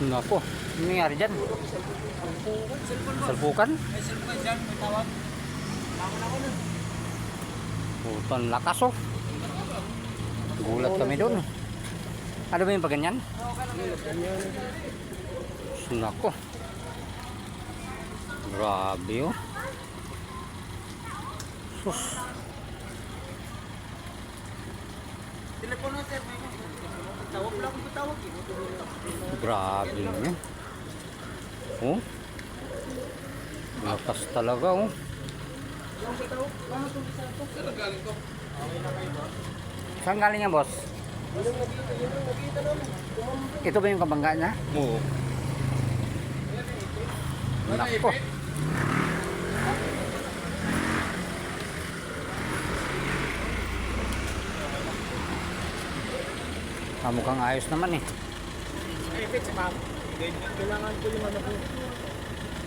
Nako, ano nangyari dyan? Salpukan? May cellphone dyan, may tawag. Bangon ako nun. Putang lakas oh. Gulat kami doon. Ano ba yung paganyan? Nako. Grabe oh. Sus. Telepono sir, may tawag lang kung tawag. Grabe naman. Oh. Lakas talaga oh. Saan galing yan, boss? Ito ba yung kabangga niya? Oo. Nako. Mukhang ayos naman eh. Ipit si ma'am. Kailangan ko yung ano po.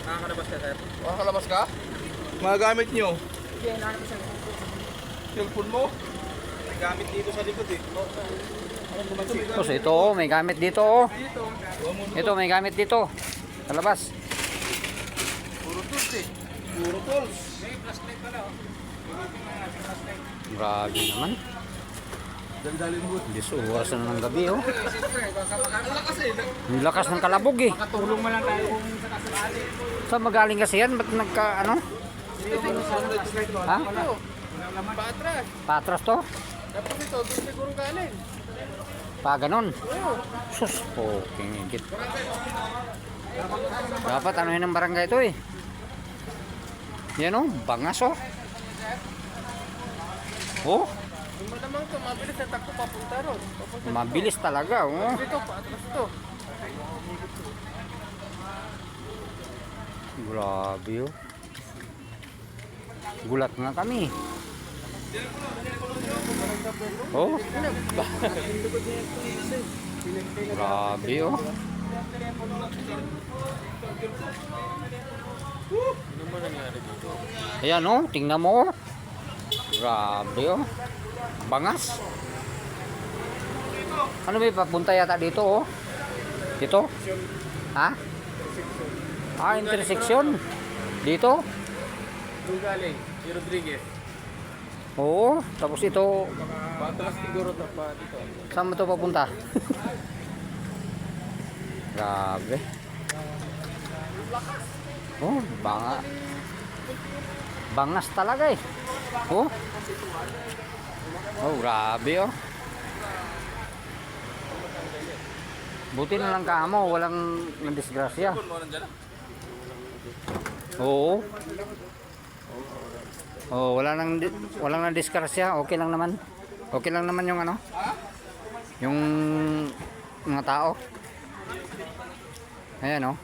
Nakakalabas ka sir? Makakalabas ka? Mga gamit nyo? Hindi, nahanap ko siya. Cellphone mo? May gamit dito sa likod eh. Tapos ito oh, may gamit dito oh. Ito may gamit dito. Sa labas. Puro tools eh. Puro tools. May flashlight pala oh. Grabe naman. Dali-dali mo. 10 oras na ng gabi oh. Siyempre, baka Ang lakas eh. Ang lakas ng kalabog eh. makatulong mo lang tayo kung sa kasulali. Saan magaling kasi yan? Ba't nagka ano? Ha? Patras. Patras to? Dapat ito, doon siguro galing. Pa ganon. Sus, poking higit. Dapat ano yun ang barangay ito eh. Yan oh, bangas oh. Oh, Yung malamang to, mabilis na takbo papunta ron. mabilis talaga oh. Dito, patras to. Grabe oh. Gulat nga kami. Oh. Grabe oh. Ayan oh, tingnan mo oh. Grabe oh. Bangas. Ano ba papunta yata dito oh? Dito? Ha? Ah, intersection. Dito? Doon galing, si Rodriguez. Oo, tapos ito, Patras siguro na pa dito. saan mo ito papunta? Grabe. Oh, bangas talaga eh. Oh. Oh, grabe oh. Buti na lang kamo, walang disgrasya. Oo. Oh, walang nang disgrasya, okay lang naman. Okay lang naman yung ano? Yung mga tao. Ayan oh.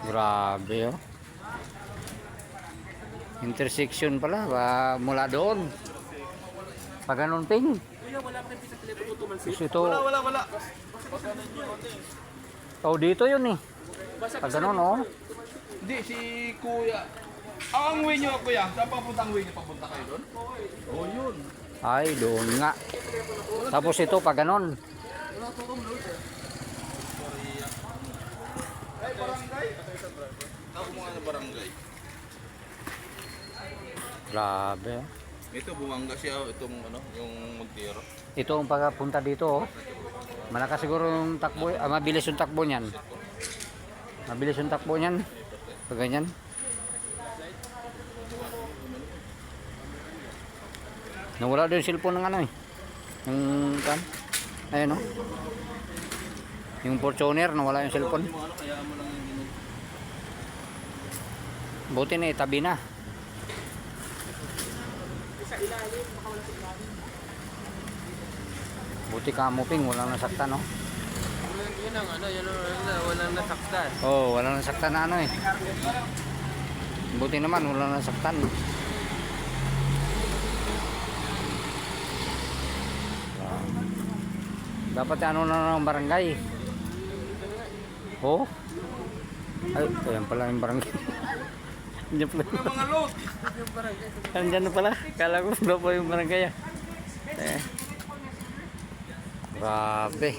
Grabe oh. Intersection pala, mula doon. Pag ganun ping. Tapos ito. Wala. Oh, dito yun eh. Pag ganun oh. Hindi, si Kuya. Ang way nyo, Kuya. Saan papunta ang way nyo? Papunta kayo doon? Oo, yun. Ay, doon nga. Tapos ito pag ganun. Ay, barangay? Ako mga na barangay. Grabe oh. Ito, bumangga siya. Itong ano, yung Montero. Ito ang pagpunta dito oh. Malakas siguro yung takbo, mabilis yung takbo niyan. Mabilis yung takbo niyan. Pag ganyan. Nawala din yung cellphone ng ano eh. Yung kan. Ayun oh. Yung Fortuner, nawala yung cellphone. Buti na itabi na. Buti ka mo ping, walang nasaktan no. Yun ang ano, yun ang walang nasaktan. Oh, walang nasaktan na ano eh. Buti naman walang nasaktan. Dapat ano na ng barangay. Oh. Ay, ayan pala yung barangay. Diyan pala. Mga load! Andyan na pala. Kala ko wala pa yung barangay ah. Grabe.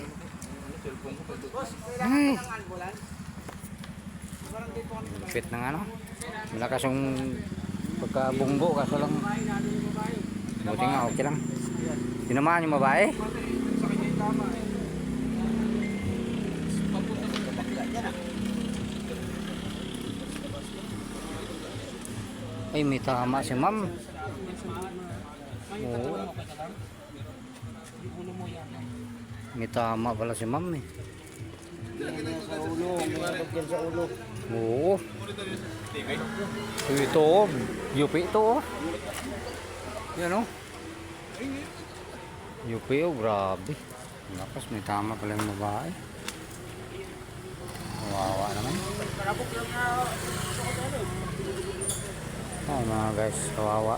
Ay. Lupit ng ano. Malakas yung pagkabunggo kaso lang. Buti nga, okay lang. Tinamaan yung babae. Ay, may tama si ma'am. Oo. May tama pala si ma'am eh. Sa ulo, may sa ulo. Oo. Ito oh. Yupi ito oh. Yan oh. Yupi oh, grabe. Lakas, may tama pala yung babae. Kawawa naman. Oh mga guys, kawawa.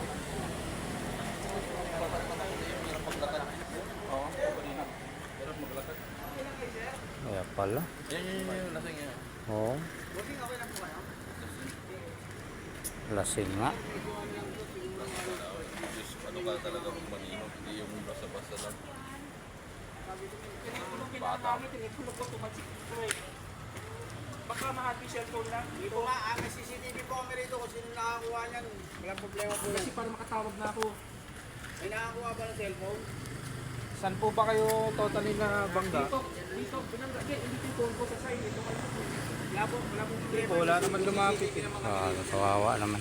Kaya pala. Yan, lasing yan. Oo. Lasing nga. Ano ka talaga kung manino, hindi yung basta-basta lang. Bata. Baka mahati cellphone lang. Dito nga, may CCTV po kami rito kung sino nakakuha niyan. Walang problema po. Kasi para makatawag na ako. May nakakuha ba ng cellphone? Saan po ba kayo totally na bangga? Dito, binangga. Hindi yung phone ko sa side. Dito ka lang. Wala po, wala po. Wala naman lumapit. Kawawa naman.